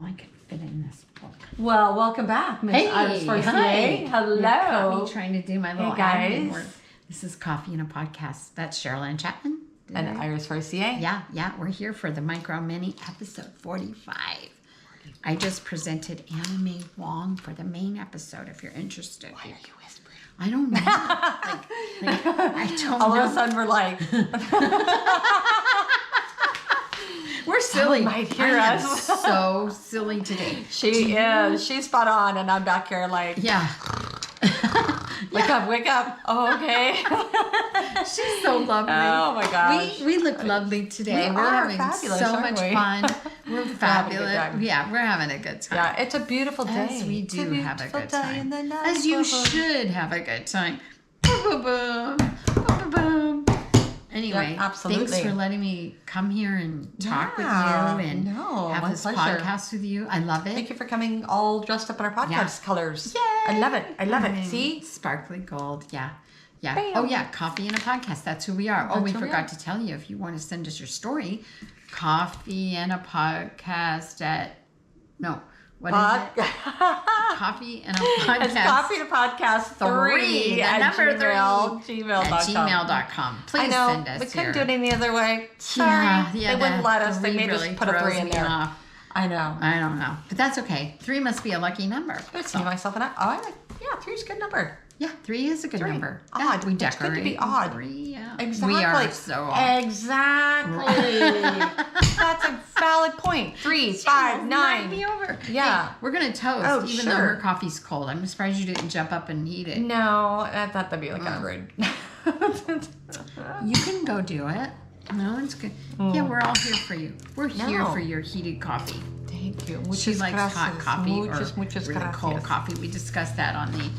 I could fit in this book. Well, welcome back, Miss Iris Forcier. Hello. Hello. Me trying to do my little guys. admin work. This is Coffee and a Podcast. That's Sherilyn Chapman. And Iris Forcier. Yeah. We're here for the Micro Mini episode 45. I just presented Anna May Wong for the main episode if you're interested. Why are you whispering? I don't know. I don't All know. of a sudden we're like, We're silly. might hear I am us. so silly today. she is. She's spot on. And I'm back here like, Yeah. wake up. Oh, okay. She's so lovely. Oh my gosh. We look lovely today. We We're are having fabulous, so aren't much we? fun. We're having a good fabulous. time. Yeah, we're having a good time. Yeah, it's a beautiful day. As we It's do have a beautiful good day time. in the night. As you should have a good time. Boom, boom, boom. Boom, boom, boom. Anyway, Yeah, absolutely. thanks for letting me come here and talk with Yeah, you and no, have my this pleasure. podcast with you. I love it. Thank you for coming all dressed up in our podcast colors. Yay! I love it. I love it. See? Sparkly gold. Yeah. Bam. Oh, yeah. Coffee and a podcast. That's who we are. That's we who we forgot are. to tell you if you want to send us your story, coffee and a podcast at, no, what is it? Coffee and a podcast. It's Coffee and a Podcast 3 the at number gmail.com. gmail.com. Please I know. send us We couldn't your... do it any other way. Sorry. They wouldn't let us. They made us put a 3 in there. Off. I know. I don't know. But that's okay. 3 must be a lucky number. I would see myself in that. Oh, yeah, 3 is a good number. Yeah, 3 is a good 3. number. Odd. Yeah, we It's good decorate. to be odd. 3, yeah. Exactly. We are so odd. Exactly. That's a valid point. 3, 5, 9. Be over. Yeah. Hey, we're going to toast, Oh, even though sure. her coffee's cold. I'm surprised you didn't jump up and heat it. No, I thought that'd be like kind of rude. You can go do it. No, it's good. Yeah, we're all here for you. We're here No. for your heated coffee. Thank you. She likes hot coffee Muchas or really cold coffee. We discussed that on the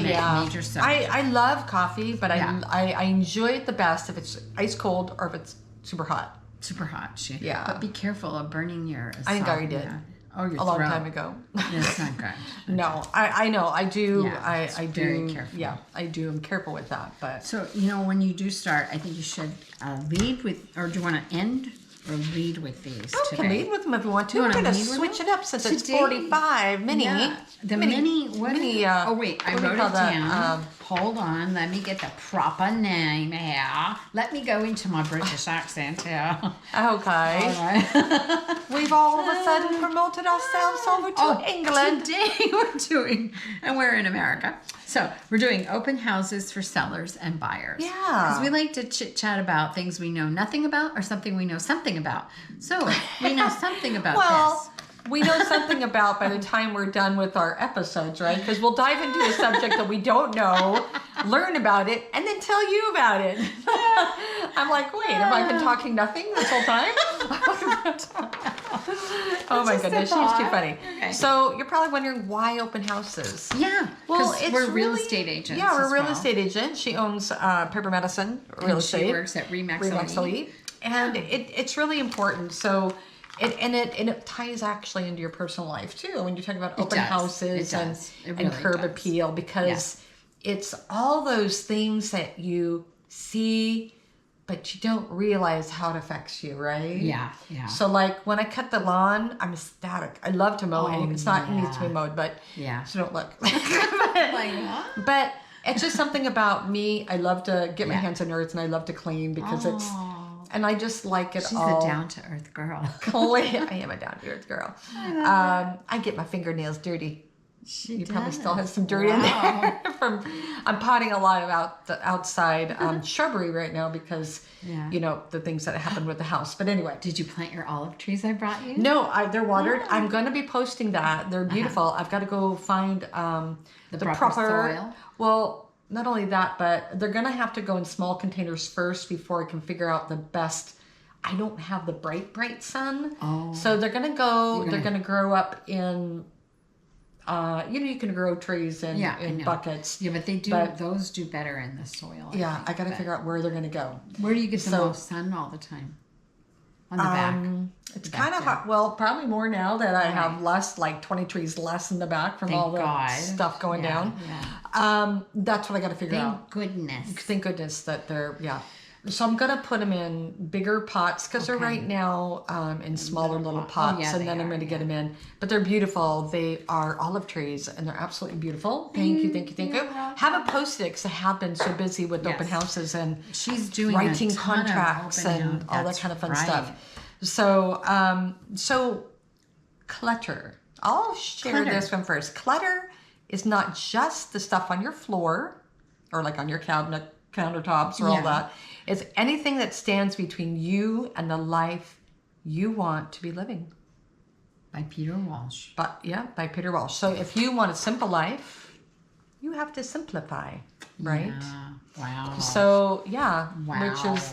Yeah. major stuff. I love coffee, but Yeah. I enjoy it the best if it's ice cold or if it's super hot. Super hot. Yeah. But be careful of burning your... I think I already did. Oh, your A long throat. time ago. That's not good. No, I know. I do. Yeah, it's I do. very careful. Yeah, I do. I'm careful with that. But So, when you do start, I think you should lead with, or do you want to end or lead with these you today? can lead with them if you want to. You We're wanna going to lead with switch them? it up since it's Today? 45 mini. Yeah, the mini, what mini, is it? Oh, wait, I what do we wrote call it that? down. Hold on, let me get the proper name here. Let me go into my British accent here. Okay. All right. We've all of a sudden promoted ourselves over to England. Today we're doing, and we're in America. So we're doing open houses for sellers and buyers. Yeah. Because we like to chit chat about things we know nothing about or something we know something about. So we know something about Well, we know something about by the time we're done with our episodes, right? Because we'll dive into a subject that we don't know, learn about it, and then tell you about it. I'm like, wait, have I been talking nothing this whole time? Oh my just a goodness, she's too thought. funny. Okay. So you're probably wondering why open houses? this. Yeah. Well, Because it's we're real really- estate agents. Yeah, we're as a real well. estate agent. She owns Paper Medicine Real And Estate. She works at Remax Remax Elite. And it's really important. So it ties actually into your personal life too when you talk about open does. houses It and does. It and really Curbappeal because it's all those things that you see but you don't realize how it affects you, right? Yeah, yeah. So like when I cut the lawn, I'm ecstatic. I love to mow. Oh, It's not it needs to be yeah. mowed, but Yeah. so don't look. Like what? But it's just something about me. I love to get my Yeah. hands on earth and I love to clean because it's, Oh, and I just like it she's all a down-to-earth girl. clean. I am a down to earth girl. I get my fingernails dirty. She You probably does. still have some dirt in there from, I'm potting a lot about the outside shrubbery right now because, Yeah. you know, the things that happened with the house. But anyway. Did you plant your olive trees I brought you? No, they're watered. Oh. I'm going to be posting that. They're beautiful. I've got to go find the proper soil? Well, not only that, but they're going to have to go in small containers first before I can figure out the best. I don't have the bright sun. Oh. So they're going to go, they're going to grow up in, you can grow trees in, Yeah, I in know. buckets. Yeah, but those do better in the soil. Yeah, I got to but figure out where they're going to go. Where do you get the So- most sun all the time? On the back. It's Back kind of there. hot. Well, probably more now that I have less, like 20 trees less in the back from Thank all the God. stuff going Yeah, down. yeah. That's what I got to figure out. Thank goodness. Thank goodness that they're, So I'm gonna put them in bigger pots because they're right now in smaller little pots, and then I'm gonna get them in. But they're beautiful. They are olive trees, and they're absolutely beautiful. Thank you. Haven't posted it because I have been so busy with open houses and she's doing writing contracts and all that kind of fun stuff. So clutter. I'll share this one first. Clutter is not just the stuff on your floor or like on your countertops or all that. It's anything that stands between you and the life you want to be living. By Peter Walsh. By Peter Walsh. So if you want a simple life, you have to simplify, right? Yeah. Wow. So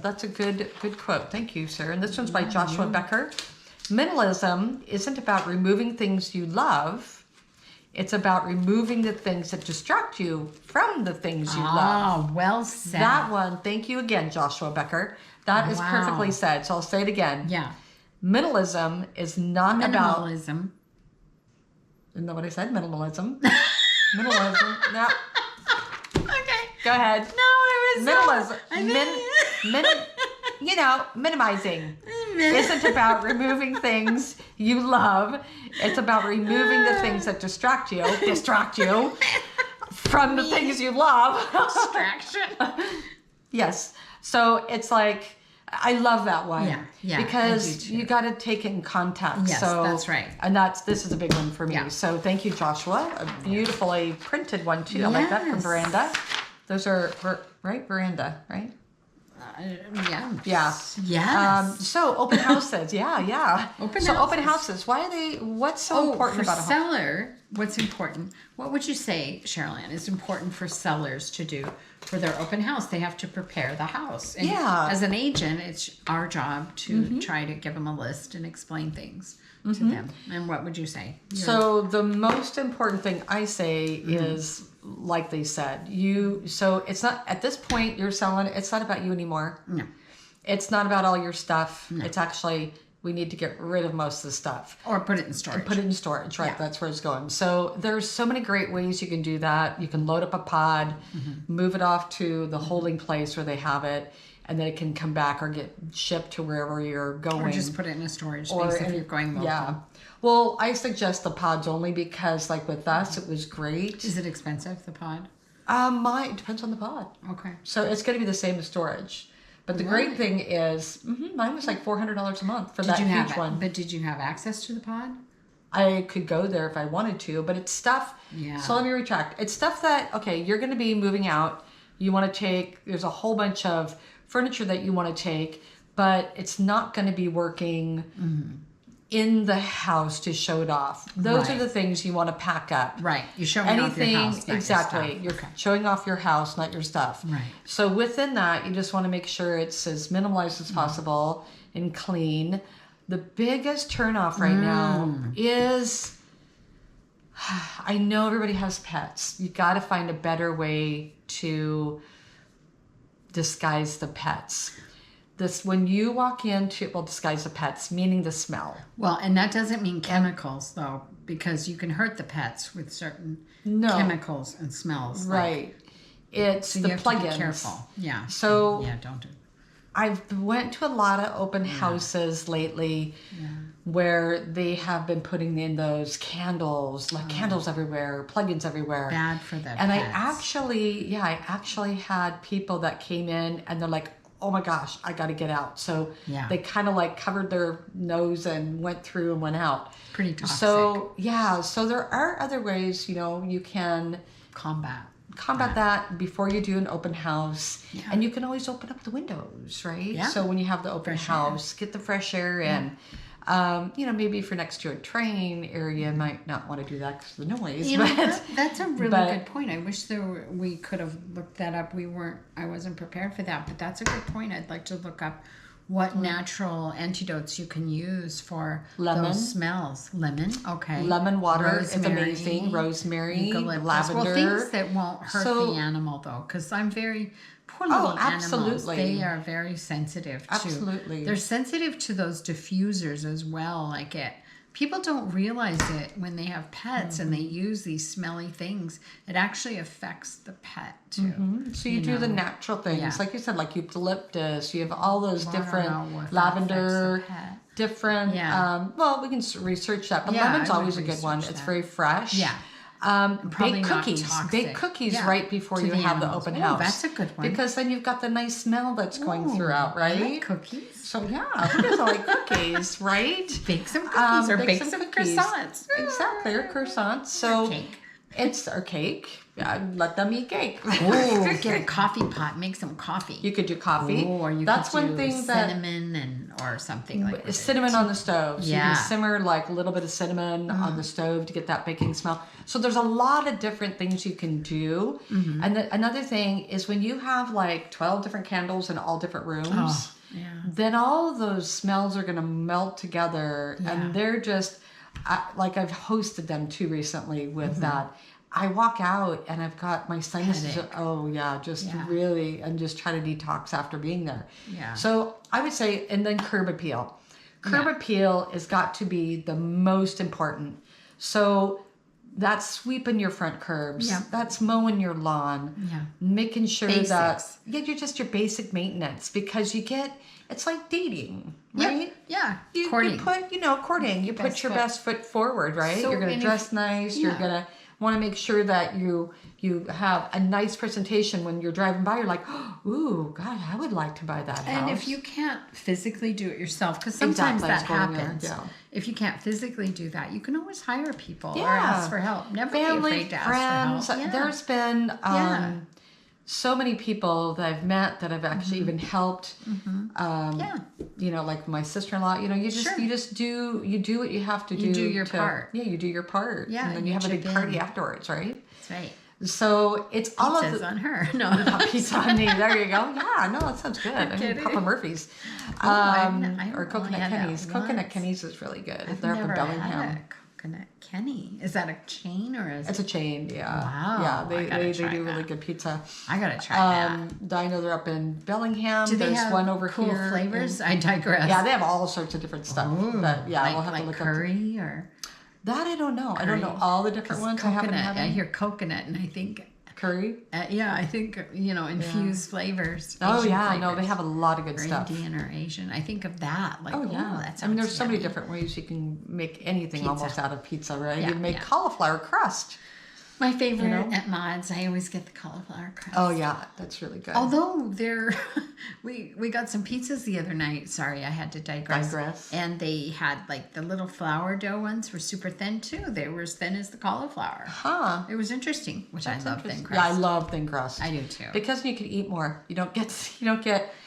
that's a good quote. Thank you, sir. And this one's by Joshua Becker. Minimalism isn't about removing things you love. It's about removing the things that distract you from the things you love. Oh, well said. That one, thank you again, Joshua Becker. That is perfectly said. So I'll say it again. Yeah. Minimalism is not about... Minimalism. Isn't that what I said? Minimalism. Minimalism. No. Okay. Go ahead. No, it was... Minimalism. Minimizing isn't about removing things you love. It's about removing the things that distract you from the things you love. Distraction. Yes. So it's like, I love that one. Yeah. Because you got to take it in context. Yes, that's right. And this is a big one for me. Yeah. So thank you, Joshua. A beautifully printed one too. I like that from Veranda. Those are, right? Veranda, right? Yes. So open houses. Open houses. Why are they? What's so important about a home? seller? What's important? What would you say, Sherilyn, is important for sellers to do for their open house? They have to prepare the house. And as an agent, it's our job to try to give them a list and explain things to them. And what would you say? So the most important thing I say is, like they said, so it's not, at this point you're selling, it's not about you anymore. No. It's not about all your stuff. No. It's actually, we need to get rid of most of the stuff. Or put it in storage. Right? Yeah. That's where it's going. So there's so many great ways you can do that. You can load up a pod, move it off to the holding place where they have it, and then it can come back or get shipped to wherever you're going. Or just put it in a storage space if you're going local. Yeah. Well, I suggest the pods only because, like with us, it was great. Is it expensive, the pod? It depends on the pod. Okay. So it's going to be the same as storage. But the great thing is, mine was like $400 a month for that huge one. But did you have access to the pod? I could go there if I wanted to, but it's stuff. Yeah. So let me retract. It's stuff that, okay, you're going to be moving out. You want to take, there's a whole bunch of furniture that you want to take, but it's not going to be working in the house to show it off. Those are the things you want to pack up. Right. You're showing off your house, not exactly. Your You're showing off your house, not your stuff. Right. So within that, you just want to make sure it's as minimalized as possible and clean. The biggest turnoff right now is, I know everybody has pets. You got to find a better way to disguise the pets. When you walk into, disguise the pets, meaning the smell. Well, and that doesn't mean chemicals, though, because you can hurt the pets with certain chemicals and smells. Right. It's the plugins. Be careful. Yeah. So don't do. I've went to a lot of open houses lately where they have been putting in those candles, candles everywhere, plugins everywhere. Bad for the And pets. I actually had people that came in and they're like, oh my gosh, I got to get out. So they kind of like covered their nose and went through and went out. Pretty toxic. So so there are other ways, you can combat that before you do an open house. Yeah. And you can always open up the windows, right? Yeah. So when you have the open house, get the fresh air in. Maybe if you're next to a train area, you might not want to do that because of the noise. That's a really good point. I wish we could have looked that up. I wasn't prepared for that, but that's a good point. I'd like to look up what natural antidotes you can use for those smells. Lemon, okay. Lemon water is amazing. Rosemary, lavender. Well, things that won't hurt the animal, though, because I'm very... Poor little animals. They are very sensitive to. Absolutely. They're sensitive to those diffusers as well. Like People don't realize it when they have pets and they use these smelly things. It actually affects the pet too. So you do the natural things, like you said, like eucalyptus. You have all those different lavender, different. Well, we can research that, but lemon's always a good one. It's very fresh. Yeah. Bake cookies right before you have the open house. That's a good one. Because then you've got the nice smell that's going throughout, right? I like cookies. So who doesn't like cookies, right? Bake some cookies or bake some croissants. Exactly, or croissants. So cake. It's our cake. Let them eat cake. Oh, get a coffee pot. Make some coffee. You could do coffee. Or you That's could do one thing that cinnamon or something like that. Cinnamon on the stove. So you Yeah. can simmer like a little bit of cinnamon on the stove to get that baking smell. So there's a lot of different things you can do. And another thing is when you have like 12 different candles in all different rooms, then all of those smells are going to melt together. And they're just, like I've hosted them too recently with that. I walk out and I've got my sinuses. Really, and just try to detox after being there. Yeah. So I would say, and then curb appeal. Curb appeal has got to be the most important. So that's sweeping your front curbs. Yeah. That's mowing your lawn. Yeah. Making sure Basics. that you're just your basic maintenance, because it's like dating, right? Yeah. You Courting. put, courting. You put your best foot forward, right? So, You're going to dress nice. You're going to want to make sure that you have a nice presentation when you're driving by. You're like, ooh, God, I would like to buy that house. And if you can't physically do it yourself, because sometimes that happens. Yeah. If you can't physically do that, you can always hire people or ask for help. Never Family, be afraid to friends. ask for help. Yeah. There's been so many people that I've met that have actually even helped. Like my sister-in-law. You just do what you have to do. You do your part. Yeah, you do your part. Yeah, and then you have a big party afterwards, right? That's right. So it's all of Pizza's on her. No, pizza on me. There you go. Yeah, no, that sounds good. I mean, Papa Murphy's, or Coconut Kenny's. Coconut Kenny's is really good. I've They're up in never Bellingham. had a Coconut Kenny. Is that a chain or is It's a chain, yeah. Wow, Yeah, they do really good pizza. I gotta try that. I know they're up in Bellingham. Do they There's have one over cool here. flavors? I digress. Yeah, they have all sorts of different stuff. But we'll have to look curry or that. I don't know. I don't know all the different ones. Coconut. I hear coconut, and I think curry. I think infused flavors. Oh yeah, flavors. no, they have a lot of good stuff. Indian or Asian. I think of that. Like, that sounds there's so many yummy. different ways you can make anything almost out of pizza, right? Yeah, you make cauliflower crust. My favorite at Mods, I always get the cauliflower crust. Oh yeah, that's really good. Although we got some pizzas the other night. Sorry, I had to digress. And they had like the little flour dough ones were super thin too. They were as thin as the cauliflower. Huh. It was interesting, which I love thin crust. Yeah, I love thin crust. I do too. Because you can eat more. You don't get.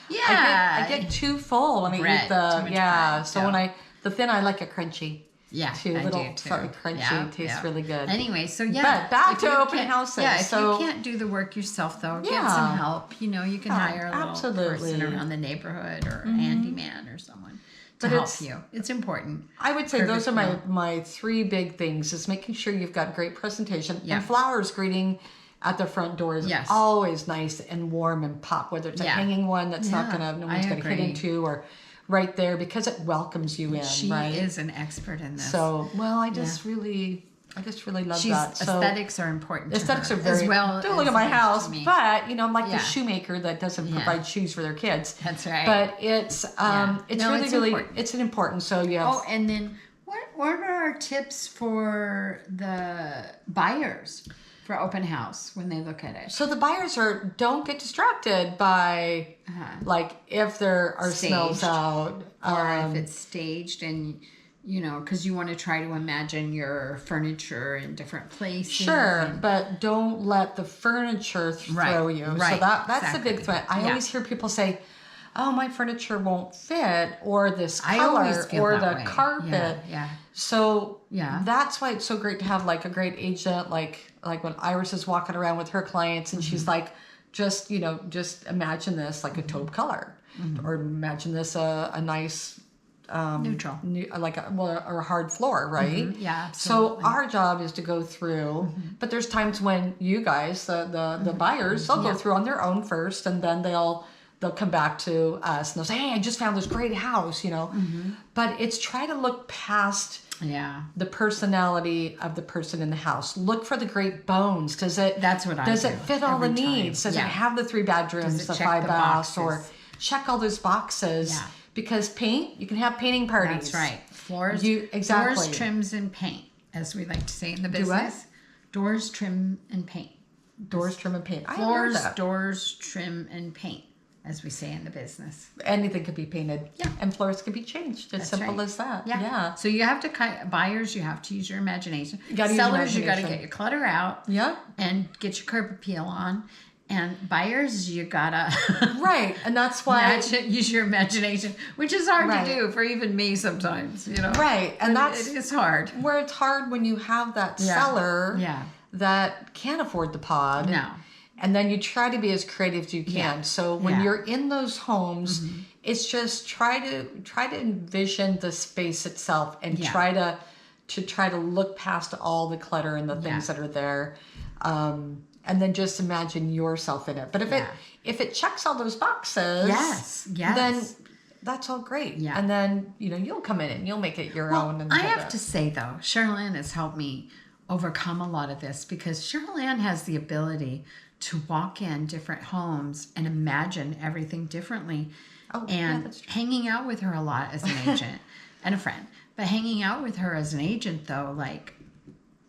Yeah. I get too full when I eat the bread, So when the thin, I like it crunchy. Yeah, too. I Little do too. something crunchy tastes really good. Anyway, so But back to open houses. Yeah, if you can't do the work yourself, though, get some help. You can hire a little person around the neighborhood or a handyman or someone to help you. It's important. I would say those are my three big things: is making sure you've got great presentation and flowers greeting at the front door is always nice and warm and pop. Whether it's a hanging one that's no one's gonna hit into, or right there, because it welcomes you in. She is an expert in this. So, I just really love that. So, aesthetics are important. Aesthetics to are her, very. as well. Don't look at my house, but I'm like the Yeah. shoemaker that doesn't provide shoes for their kids. That's right. But it's really important. it's an important. So you have. Oh, and then what are our tips for the buyers for open house when they look at it? So the buyers don't get distracted by like if there are smells out, or if it's staged, and because you want to try to imagine your furniture in different places. Sure, but don't let the furniture throw you. Right, so that's the big threat. I always hear people say, "Oh, my furniture won't fit," or this color, or the carpet. Yeah. So that's why it's so great to have like a great agent, like when Iris is walking around with her clients and she's like, just imagine this like a taupe color, or imagine this a nice neutral, or a hard floor, right? Yeah. Absolutely. So our job is to go through, but there's times when you guys, the buyers, they'll go through on their own first, and then they'll come back to us and they'll say, "Hey, I just found this great house," But it's try to look past Yeah. the personality of the person in the house. Look for the great bones. Does it fit all the needs? Does it have the 3 bedrooms, the 5 baths, or check all those boxes? Yeah. Because paint, you can have painting parties. That's right. Floors, doors, trims, and paint, as we like to say in the business. Doors, trim, and paint. Doors, trim, and paint. Floors, doors, trim, and paint, as we say in the business. Anything could be painted. Yeah. And floors can be changed. As simple as that. Yeah. So you have to, buyers, you have to use your imagination. You gotta Sellers, you got to get your clutter out. Yeah. And get your Curbappeal on. And buyers, you gotta right, and that's why use your imagination, which is hard to do for even me sometimes, you know. Right, and it is hard. Where it's hard when you have that seller that can't afford the pod. No. And then you try to be as creative as you can. Yeah. So when you're in those homes, it's just try to envision the space itself and try to look past all the clutter and the things that are there. And then just imagine yourself in it. But if it checks all those boxes, then that's all great. Yeah. And then, you'll come in and you'll make it your own. And I have to say, though, Cheryl-Ann has helped me overcome a lot of this, because Cheryl-Ann has the ability to walk in different homes and imagine everything differently. That's true. Hanging out with her a lot as an agent and a friend. But hanging out with her as an agent, though,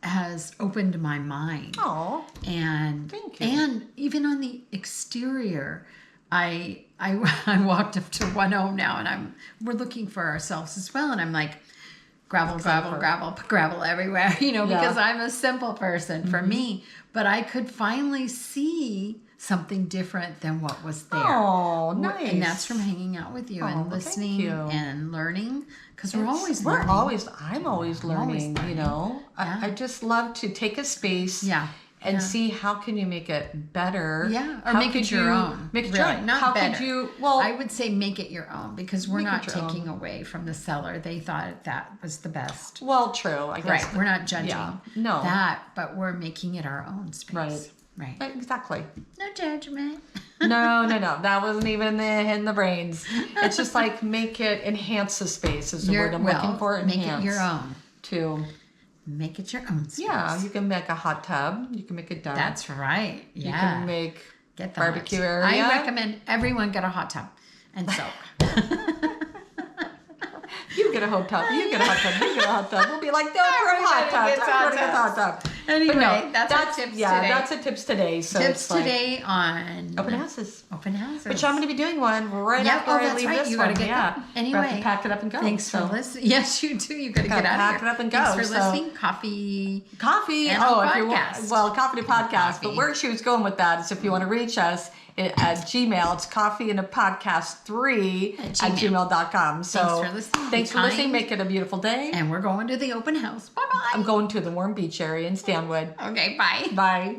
has opened my mind. Oh, and thank you. And even on the exterior, I walked up to one home now, and we're looking for ourselves as well, and I'm like, gravel everywhere, because I'm a simple person for me, but I could finally see something different than what was there. Oh, nice. And that's from hanging out with you and listening and learning, because I'm always learning. I just love to take a space and see how can you make it better. Yeah, or make it your own. Make it your own. Not how better. Could you, I would say make it your own, because we're not taking away from the seller. They thought that was the best. Well, true, I guess. Right, we're not judging that, but we're making it our own space. Right. Exactly. No judgment. No. That wasn't even in the brains. It's just enhance the space is the word I'm looking for. Make it your own. Make it your own space. Yeah, you can make a hot tub. You can make a deck. That's right. Yeah. You can make barbecue area. I recommend everyone get a hot tub and soak. You get a hot tub. You get a hot tub. You get a hot tub. We'll be like, no, we're a hot tub. Everybody gets a hot tub. Anyway, that's our tips today. That's the tips today. So tips today on open houses. Which I'm going to be doing one right after I leave this you one. Gotta get that. Anyway, have to pack it up and go. Thanks for listening. Yes, you do. You got to get out of here. Pack it up and go. Thanks for listening. Coffee. And if you want, coffee to podcast. But where she was going with that is if you want to reach us at Gmail, it's coffeeandapodcast3 at gmail.com. So thanks for listening. Make it a beautiful day. And we're going to the open house. Bye-bye. I'm going to the Warm Beach area in Stanwood. Okay, bye. Bye.